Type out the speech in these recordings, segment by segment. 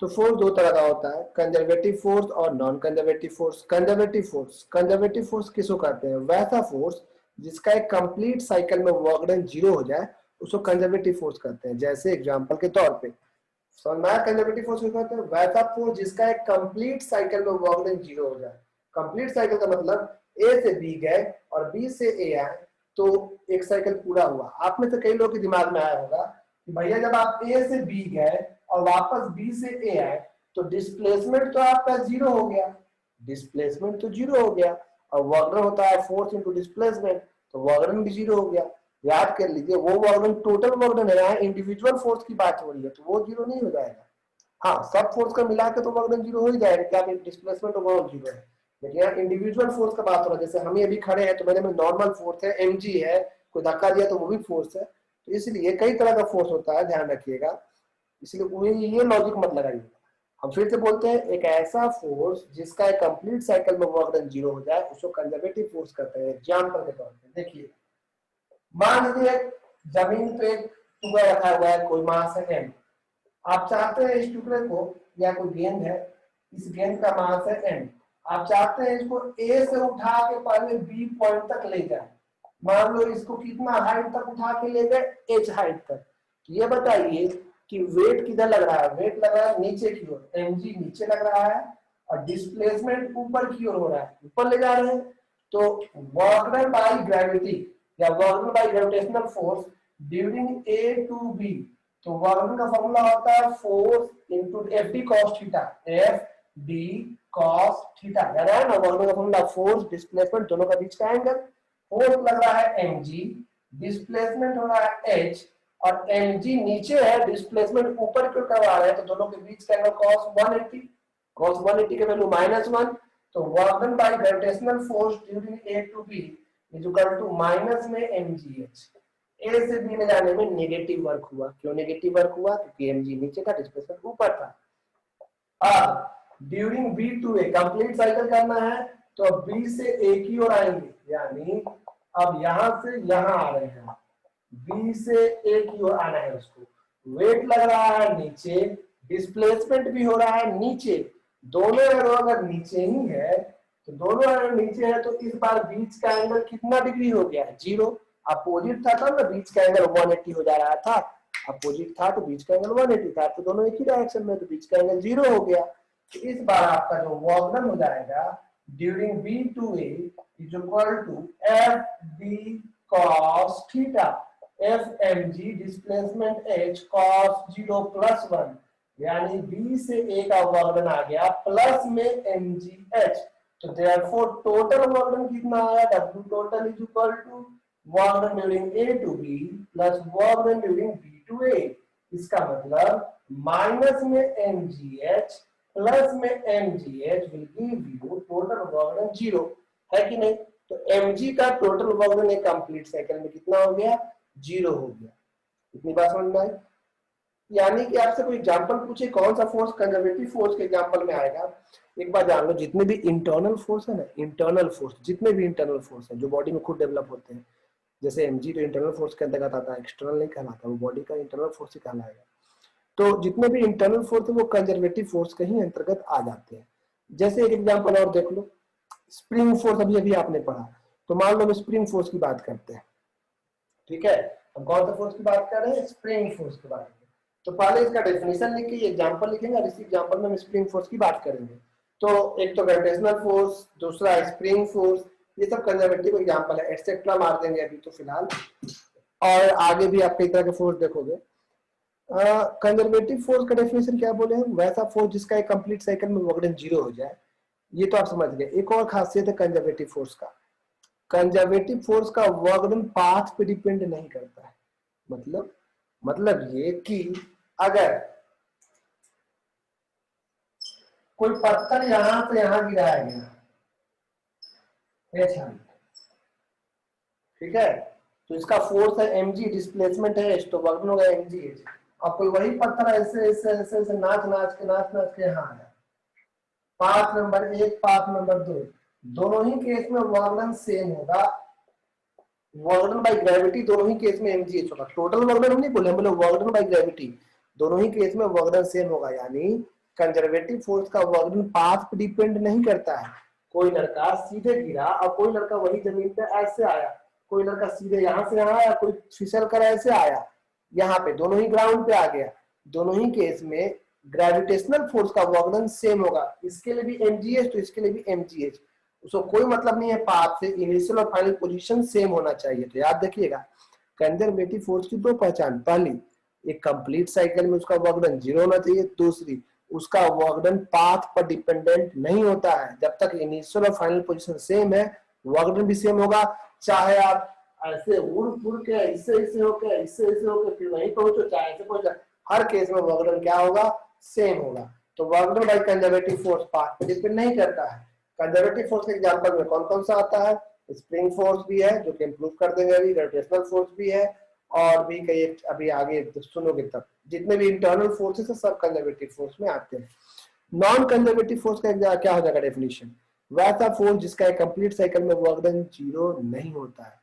तो फोर्स दो तरह का होता है, कंजर्वेटिव फोर्स और non conservative force. Conservative force किसको कहते हैं? वैसा फोर्स जिसका एक कंप्लीट साइकिल में वर्क डन जीरो हो जाए उसको कंजर्वेटिव फोर्स कहते हैं। जैसे एग्जांपल के तौर पे समझ में आया कंजर्वेटिव फोर्स को कहते हैं? वैसा फोर्स जिसका एक कंप्लीट साइकिल में वर्क डन जीरो हो जाए। कंप्लीट साइकिल का मतलब ए से बी गए और बी से ए आए तो एक साइकिल पूरा हुआ। आप में से कई लोगों के दिमाग में आया होगा कि भैया जब आप ए से बी गए और वापस बी से ए आए तो डिस्प्लेसमेंट तो आपका जीरो हो गया, डिस्प्लेसमेंट तो जीरो हो गया, और वर्क डन होता है फोर्स इनटू डिस्प्लेसमेंट, तो वर्क डन भी जीरो हो गया। याद कर लीजिए वो work done total work done है, यहाँ इंडिविजुअल फोर्स की बात हो रही है तो वो जीरो नहीं हो जाएगा। हाँ, सब फोर्स का मिला के तो वर्क डन जीरो हो ही जाएगा, क्या डिस्प्लेसमेंट ओवरऑल जीरो है, लेकिन यहाँ इंडिविजुअल फोर्स का बात हो रहा है। जैसे हम अभी खड़े हैं तो मेरे में नॉर्मल फोर्स है, mg है, कोई धक्का दिया तो वो भी फोर्स है। तो इसलिए कई तरह का फोर्स होता है, ध्यान रखिएगा, इसलिए ये लॉजिक मत लगाइएगा। हम फिर से बोलते हैं, एक ऐसा फोर्स जिसका एक कंप्लीट साइकिल में वर्क डन जीरो हो जाए उसको कंजर्वेटिव फोर्स कहते हैं। एग्जांपल के तौर पे देखिए, मान लीजिए जमीन पे टुकड़ा रखा हुआ है, कोई मास है m, आप चाहते हैं इस टुकड़े को, या कोई गेंद है, इस गेंद का मास है m, आप चाहते हैं इसको A से उठा के पहले B पॉइंट तक ले जाए। मान लो इसको कितना हाइट तक उठा के ले गए? h हाइट तक। तो ये बताइए कि वेट किधर लग रहा है? वेट लग रहा है नीचे की ओर, mg नीचे लग रहा है, और डिस्प्लेसमेंट ऊपर की ओर हो रहा है, ऊपर ले जा रहे हैं। तो वर्क डन बाय ग्रेविटी या work done by gravitational force during A to B, तो वर्क डन का फॉर्मूला होता है force into FD cos theta, FD cos theta, याद है ना? वर्क डन का फॉर्मूला फोर्स डिस्प्लेसमेंट दोनों का बीच का एंगल। फोर्स लग रहा है mg, डिस्प्लेसमेंट हो रहा है h, और mg नीचे है, डिस्प्लेसमेंट ऊपर की ओर करवा रहे हैं, तो दोनों के बीच का एंगल cos 180, cos 180 के वैल्यू -1, तो work done by gravitational force during A to B is equal to minus में mgh। ए से बी में जाने में नेगेटिव वर्क हुआ। क्यों नेगेटिव वर्क हुआ? क्योंकि mg नीचे था, डिस्प्लेसमेंट ऊपर था। अब during B to A complete cycle करना है तो बी से ए की ओर आएंगे, यानी अब यहां से यहां आ रहे हैं, बी से ए की ओर आना है उसको। वेट लग रहा है नीचे, डिस्प्लेसमेंट भी हो रहा है नीचे, दोनों एरो अगर नीचे ही है तो दोनों एरो नीचे है, तो इस बार बीच का एंगल कितना डिग्री हो गया? जीरो। अपोजिट था तब ना बीच का एंगल 180 हो जा रहा था, अपोजिट था तो बीच का एंगल 180 था, तो दोनों एक ही डायरेक्शन में, तो बीच का एंगल जीरो हो गया। तो इस बार आपका जो वर्क डन हो जाएगा during B to A is equal to FD cos theta, FMG displacement h cos 0 + 1, यानी B से A का वर्क डन आ गया प्लस में mgh। तो देयरफॉर टोटल वर्क डन कितना आया? W total is equal to work done during A to B plus work done during B to A। इसका मतलब माइनस में mgh प्लस में mgh will give you total work done 0, है कि नहीं? तो mg का टोटल वर्क डन एक कंप्लीट साइकिल में कितना हो गया? 0 हो गया। इतनी बात समझ में आई? यानी कि आपसे कोई एग्जांपल पूछे कौन सा फोर्स कंजर्वेटिव फोर्स के एग्जांपल में आएगा, एक बार जान लो, जितने भी इंटरनल फोर्स है ना, इंटरनल फोर्स, जितने भी इंटरनल फोर्स है जो बॉडी में खुद डेवलप होते हैं, जैसे mg तो इंटरनल फोर्स के अंतर्गत आता है, एक्सटर्नल नहीं कहलाता, वो बॉडी का इंटरनल फोर्स ही कहलाएगा। तो जितने भी इंटरनल फोर्स है वो कंजर्वेटिव फोर्स के ही अंतर्गत आ जाते हैं। जैसे एक एग्जांपल और देख लो, स्प्रिंग फोर्स अभी अभी आपने पढ़ा, तो मान लो हम स्प्रिंग फोर्स की बात करते हैं, ठीक है? हम कौन सा फोर्स की बात कर रहे हैं? स्प्रिंग फोर्स की बात करें। तो पहले इसका डेफिनेशन लिख के एग्जांपल लिखेंगे, और इसी एग्जांपल में हम स्प्रिंग फोर्स की बात करेंगे। तो एक तो ग्रेविटेशनल फोर्स, दूसरा स्प्रिंग फोर्स, ये सब कंजर्वेटिव एग्जांपल है, एटसेट्रा मार देंगे अभी तो फिलहाल, और आगे भी आप कई तरह के फोर्स देखोगे। कंजर्वेटिव फोर्स का डेफिनेशन क्या बोले हम? वैसा फोर्स जिसका एक कंप्लीट साइकिल में वर्क डन 0 हो जाए। ये तो आप समझ गए। एक और खासियत है कंजर्वेटिव फोर्स का, कंजर्वेटिव फोर्स का वर्क डन पाथ पे डिपेंड नहीं करता है। मतलब ये कि अगर कोई पत्थर यहां से यहां गिराया गया, ठीक है, तो इसका फोर्स है mg, डिस्प्लेसमेंट है h, तो वर्क डन होगा mgh। अब कोई वही पत्थर ऐसे ऐसे ऐसे ऐसे नाच नाच के यहाँ आया, पाथ नंबर 1 पाथ नंबर 2, दोनों ही केस में वर्क डन सेम होगा। वर्क डन बाय ग्रेविटी दोनों ही केस में mgh होगा। टोटल वर्क डन हम नहीं बोले, हम बोले वर्क डन बाय ग्रेविटी दोनों ही केस में वर्क डन सेम होगा। यानी कंजर्वेटिव फोर्स का वर्क डन पाथ पे डिपेंड नहीं करता है। कोई लड़का सीधे गिरा और कोई लड़का वही जमीन पे ऐसे आया, कोई लड़का सीधे यहाँ से यहाँ आया, कोई फिसल कर ऐसे आया, यहाँ पे दोनों ही ग्राउंड पे आ गया, दोनों ही केस में ग्रेविटेशनल फोर्स का वर्क डन सेम होगा। इसके लिए भी mgh तो इसके लिए भी mgh, उसको कोई मतलब नहीं है पाथ से, इनिशियल और फाइनल पोजीशन सेम होना चाहिए। तो याद रखिएगा कंजर्वेटिव फोर्स की दो पहचान, पहली एक कंप्लीट साइकिल में उसका वर्क डन 0 होना चाहिए, दूसरी उसका वर्क डन पाथ पर डिपेंडेंट नहीं होता है। जब तक इनिशियल और फाइनल पोजीशन सेम है वर्क डन भी सेम होगा, चाहे आप ऐसे उड़ के इससे होके इससे होके फिर वहीं पहुंचो, चाहे ऐसे पहुंचो, हर केस में वर्क डन क्या होगा, सेम होगा। तो work done by conservative force path पर डिपेंड नहीं करता है। कंजर्वेटिव फोर्स के एग्जांपल में कौन कौन सा आता है, स्प्रिंग फोर्स भी है जो कि इंप्रूव कर देंगे, अभी ग्रेविटेशनल फोर्स भी है, और भी कई अभी आगे सुनोगे तब जितने भी इंटरनल फोर्सेस है सब कंजर्वेटिव फोर्स में आते हैं। नॉन कंजर्वेटिव फोर्स का क्या हो जाएगा डेफिनेशन, वैसा फोर्स जिसका एक कंप्लीट साइकिल में वर्क डन 0 नहीं होता है,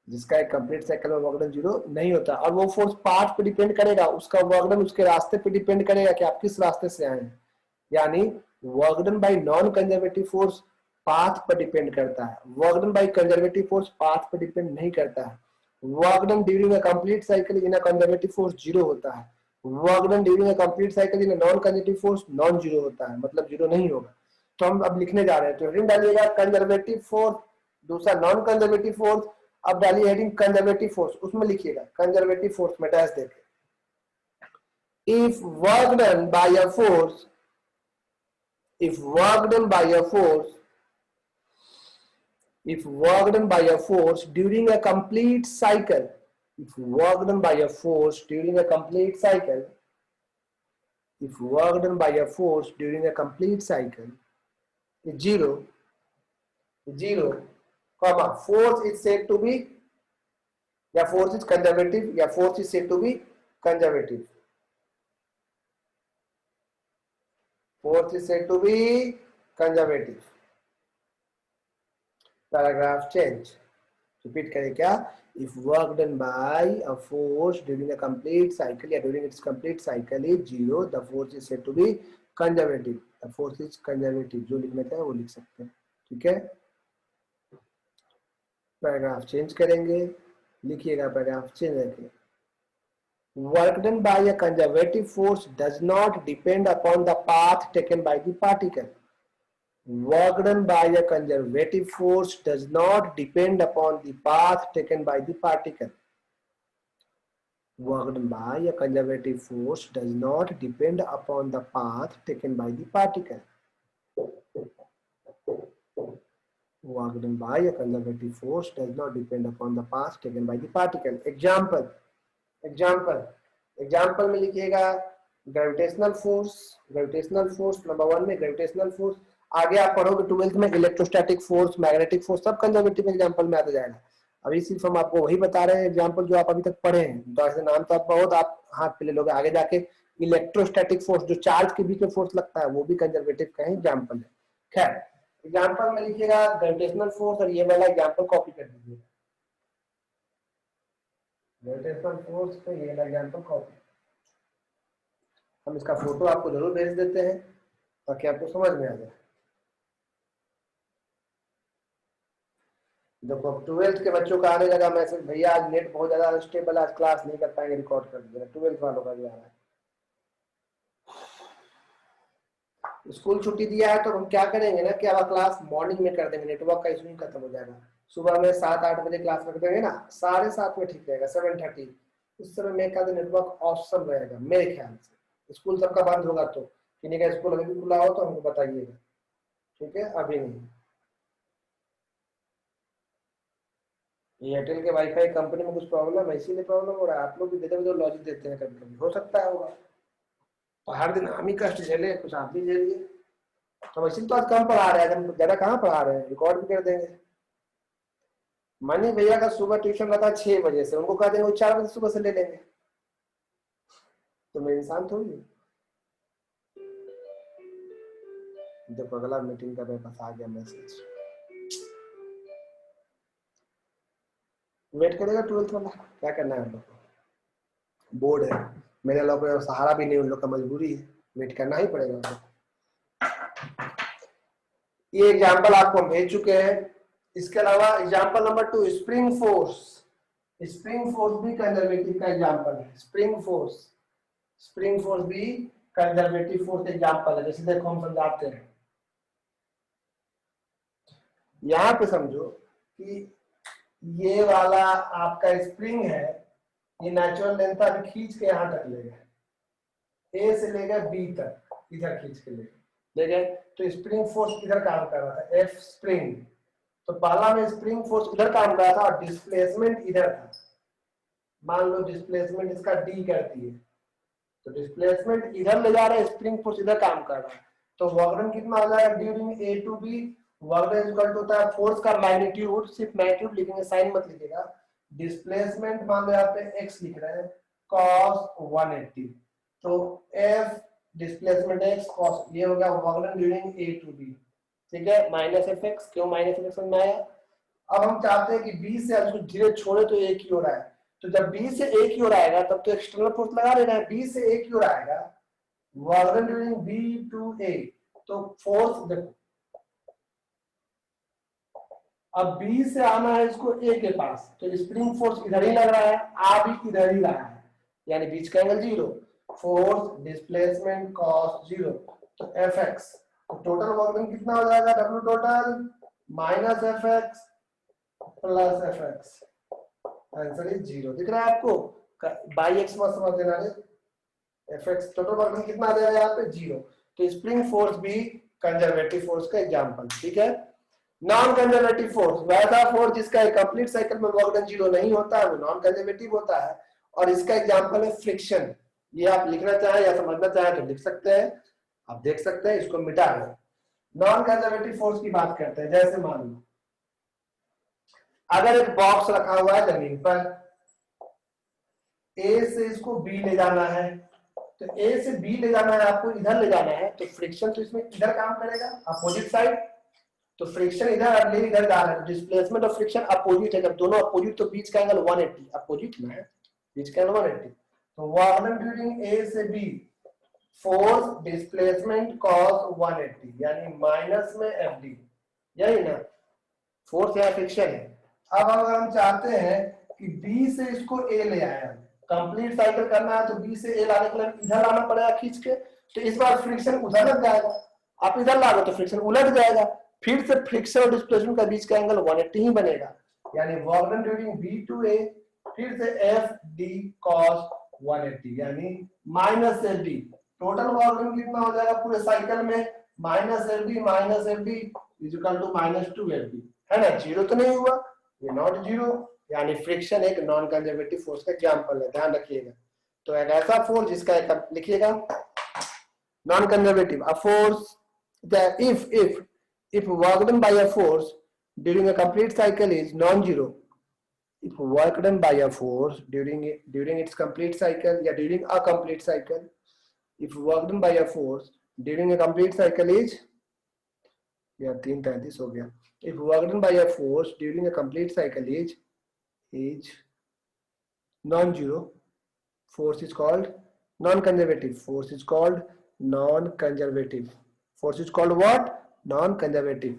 जिसका एक कंप्लीट साइकिल में वर्क डन 0 नहीं होता, और वो फोर्स पाथ पे डिपेंड करेगा, उसका वर्क डन उसके रास्ते पे डिपेंड करेगा कि आप किस रास्ते से आए हैं। यानी work done bye non conservative force path पर डिपेंड करता है, work done by conservative force path पर डिपेंड नहीं करता है। Work done during a complete cycle in a conservative force 0 होता है, work done during a complete cycle in a non conservative force non 0 होता है, मतलब 0 नहीं होगा। तो हम अब लिखने जा रहे हैं, तो हेडिंग डालिएगा कंजर्वेटिव फोर्स, दूसरा नॉन कंजर्वेटिव फोर्स, अब डालिए हेडिंग कंजर्वेटिव फोर्स, उसमें लिखिएगा कंजर्वेटिव फोर्स में डैश देके, if work done bye a force, if work done by a force, if work done by a force during a complete cycle, if work done by a force during a complete cycle, if work done by a force during a complete cycle is 0, 0, comma, force is said to be, या force is conservative, या force is said to be conservative, force is said to be conservative. Paragraph change, repeat करें क्या, if work done by a force during a complete cycle या during its complete cycle is 0, the force is said to be conservative, the force is conservative, जो लिखना चाहे वो लिख सकते हैं, ठीक है। पैराग्राफ चेंज करेंगे, लिखिएगा पैराग्राफ चेंज करके, work done by a conservative force does not depend upon the path taken by the particle. Work done by a conservative force does not depend upon the path taken by the particle. Work done by a conservative force does not depend upon the path taken by the particle. Work done by a conservative force does not depend upon the path taken by the particle. Example, example, example में लिखिएगा gravitational force, gravitational force number 1 में gravitational force, आगे आप पढ़ोगे 12th में electrostatic force, magnetic force, सब conservative example में आता जाएगा। अभी सिर्फ हम आपको वही बता रहे हैं एग्जांपल जो आप अभी तक पढ़े हैं, तो ऐसे नाम तो आप बहुत आप हाथ पे ले लोगे, आगे जाके इलेक्ट्रोस्टैटिक फोर्स जो चार्ज के बीच में फोर्स लगता है वो भी कंजर्वेटिव का ही एग्जांपल है। खैर एग्जांपल में लिखिएगा ग्रेविटेशनल फोर्स और ये वाला एग्जांपल कॉपी कर दीजिएगा, ग्रेविटेशनल फोर्स पे ये वाला एग्जांपल कॉपी, हम इसका फोटो आपको जरूर भेज देते हैं ताकि आपको समझ में आ जाए। देखो 12th के बच्चों का आने लगा मैसेज, भैया आज नेट बहुत ज्यादा अनस्टेबल, आज क्लास नहीं कर पाएंगे, रिकॉर्ड कर दिया, 12th वालों का भी आ रहा है। स्कूल छुट्टी दिया है तो हम क्या करेंगे ना कि अब क्लास मॉर्निंग में कर देंगे, नेटवर्क का इशू ही खत्म हो जाएगा। सुबह में 7-8 बजे क्लास रख देंगे ना, 7:30 में ठीक रहेगा, 7:30 उस समय में का नेटवर्क ऑप्शन रहेगा मेरे ख्याल से। स्कूल सबका बंद होगा तो, किन्हीं का स्कूल अभी भी खुला हो तो हमको बताइएगा, ठीक है, अभी नहीं। एयरटेल के वाईफाई कंपनी में कुछ प्रॉब्लम है, इसीलिए प्रॉब्लम हो रहा है। आप लोग भी दे लॉजिक देते हैं कभी कभी, हो सकता है होगा, और हर दिन हम ही कष्ट झेले, कुछ आप भी झेलिए। तो इसीलिए तो आज कम पढ़ा रहे हैं, हम ज्यादा कहाँ पढ़ा रहे हैं, रिकॉर्ड भी कर देंगे। मनी भैया का सुबह ट्यूशन रहता है 6 बजे से, उनको कह देंगे वो 4 बजे सुबह से ले लेंगे, तो मैं इंसान थोड़ी हूँ। देखो अगला मीटिंग का मेरे पास आ गया मैसेज, वेट करेगा 12th वाला, क्या करना है हम लोग को, बोर्ड है, मेरे लोग को सहारा भी नहीं, उन लोग का मजबूरी है। मीट करना ही पड़ेगा। ये एग्जाम्पल आपको हम भेज चुके हैं। इसके अलावा example number 2, spring force. Spring force भी कंजर्वेटिव का एग्जाम्पल है। स्प्रिंग फोर्स भी कंजर्वेटिव फोर्स एग्जाम्पल है। जैसे देखो हम समझाते हैं, यहां पे समझो कि ये वाला आपका स्प्रिंग है, ये नेचुरल लेंथ अभी खींच के यहां तक ले गए, ए से ले गए बी तक, इधर खींच के ले गए, तो स्प्रिंग फोर्स इधर काम कर रहा था, एफ स्प्रिंग। तो पहला में स्प्रिंग फोर्स इधर काम कर रहा था और डिस्प्लेसमेंट इधर था। मान लो डिस्प्लेसमेंट इसका डी करती है, तो डिस्प्लेसमेंट इधर ले जा रहा है, स्प्रिंग फोर्स इधर काम कर रहा है। तो वर्क डन कितना हो जाएगा during A to B? Work done equal to होता है फोर्स का मैग्नीट्यूड, सिर्फ मैग्नीट्यूड लिखेंगे, साइन मत लिखिएगा। डिस्प्लेसमेंट मान लो यहाँ पे x लिख रहे हैं, cos 180, तो f डिस्प्लेसमेंट x cos, ये हो गया work done during A to B. ठीक है, माइनस एफ एक्स, क्यों माइनस एफ एक्स समझ में आया? अब हम चाहते हैं कि बी से उसको धीरे छोड़े तो एक ही हो रहा है, तो जब बी से एक ही ओर आएगा तब तो एक्सटर्नल फोर्स लगा लेना है। बी से एक ही ओर आएगा, work done during B to A, तो फोर्स देखो, अब बी से आना है इसको ए के पास, तो स्प्रिंग फोर्स इधर ही लग रहा है, आ भी इधर ही रहा है, यानी बीच का एंगल 0, फोर्स डिस्प्लेसमेंट कॉस 0, तो एफ एक्स, तो टोटल वर्क डन कितना हो जाएगा? W total minus F x plus F x, answer is 0। दिख रहा है आपको? बाई एक्स मत समझ लेना, F x total work done कितना आ जाएगा यहाँ पे? 0। तो स्प्रिंग फोर्स भी कंजर्वेटिव फोर्स का एग्जांपल। ठीक है, नॉन कंजर्वेटिव फोर्स, वैसा फोर्स जिसका कंप्लीट साइकिल में वर्क डन 0 नहीं होता है, वो नॉन कंजर्वेटिव होता है। और इसका एग्जांपल है फ्रिक्शन। ये आप लिखना चाहें या समझना चाहें तो लिख सकते हैं, आप देख सकते हैं, इसको मिटा दें। नॉन कंजर्वेटिव फोर्स की बात करते हैं। जैसे मान लो अगर एक बॉक्स रखा हुआ है जमीन पर, ए से इसको बी ले जाना है, तो ए से बी ले जाना है, आपको इधर ले जाना है, तो फ्रिक्शन तो इसमें इधर काम करेगा, अपोजिट साइड, तो फ्रिक्शन इधर अब ले इधर जा रहा है, डिस्प्लेसमेंट और फ्रिक्शन अपोजिट है। जब दोनों अपोजिट तो बीच का एंगल 180, अपोजिट ना है, बीच का एंगल 180, तो वर्क डन ड्यूरिंग ए से बी, फोर्स डिस्प्लेसमेंट कॉस 180, यानी माइनस में एफ डी, यही ना फोर्स या फ्रिक्शन है। अब अगर हम चाहते हैं कि बी से इसको ए ले आए, कंप्लीट साइकिल करना है, तो बी से ए लाने के लिए इधर लाना पड़ेगा खींच के, तो इस बार फ्रिक्शन उधर लग जाएगा, आप इधर ला दो तो फ्रिक्शन उलट जाएगा, फिर से फ्रिक्शन और डिस्प्लेसमेंट का बीच का एंगल 180 ही बनेगा, यानी work done during B to A, फिर से एफ डी कॉस 180, यानी minus F D. Total work done कितना हो जाएगा पूरे साइकिल में? Minus F D is equal to minus 2 F D, है ना? 0 तो नहीं हुआ, ये नॉट 0, यानी फ्रिक्शन एक नॉन कंजर्वेटिव फोर्स का एग्जांपल है, ध्यान रखिएगा। तो एक ऐसा फोर्स जिसका एक लिखिएगा non conservative, a force that if work done by a force during a complete cycle is non-zero, if work done by a force during its complete cycle या during a complete cycle, if work done by a force during a complete cycle is, या 3:33 हो गया, if work done by a force during a complete cycle is non-zero, force is called non-conservative. Force is called non-conservative. Force is called what? Non-conservative.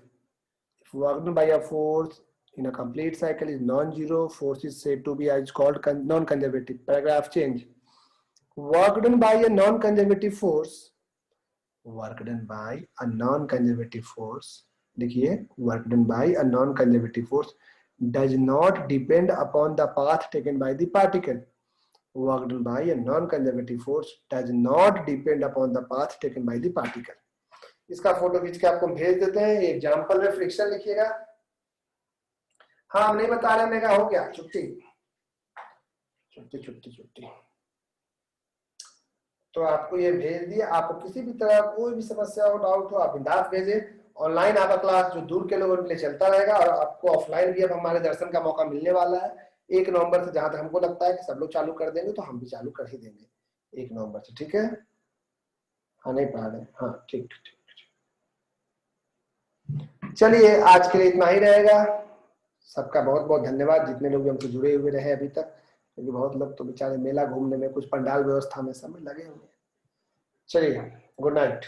If work done by a force in a complete cycle is non-zero, force is said to be is called non-conservative. Paragraph change. Work done by a non-conservative force. Work done by a non-conservative force. देखिए, work done by a non-conservative force does not depend upon the path taken by the particle. Work done by a non-conservative force does not depend upon the path taken by the particle. इसका photo खींच के आपको भेज देते हैं। Example में friction लिखिएगा। हाँ, हम नहीं बता रहे, मैं हो गया छुट्टी छुट्टी छुट्टी छुट्टी। तो आपको ये भेज दिया। आपको किसी भी तरह कोई भी समस्या हो, डाउट हो, आप बिंदास भेजें। ऑनलाइन आपका क्लास जो दूर के लोगों के लिए चलता रहेगा, और आपको ऑफलाइन भी अब हमारे दर्शन का मौका मिलने वाला है 1 नवंबर से। जहां तक हमको लगता है कि सब लोग चालू कर देंगे, तो हम भी चालू कर ही देंगे 1 नवंबर से। ठीक है? हाँ, नहीं पढ़ा रहे? हाँ, ठीक ठीक। चलिए, आज के लिए इतना ही रहेगा। सबका बहुत बहुत धन्यवाद, जितने लोग हमसे जुड़े हुए रहे अभी तक, क्योंकि बहुत लोग तो बेचारे मेला घूमने में, कुछ पंडाल व्यवस्था में सब में लगे हुए हैं। चलिए, गुड नाइट।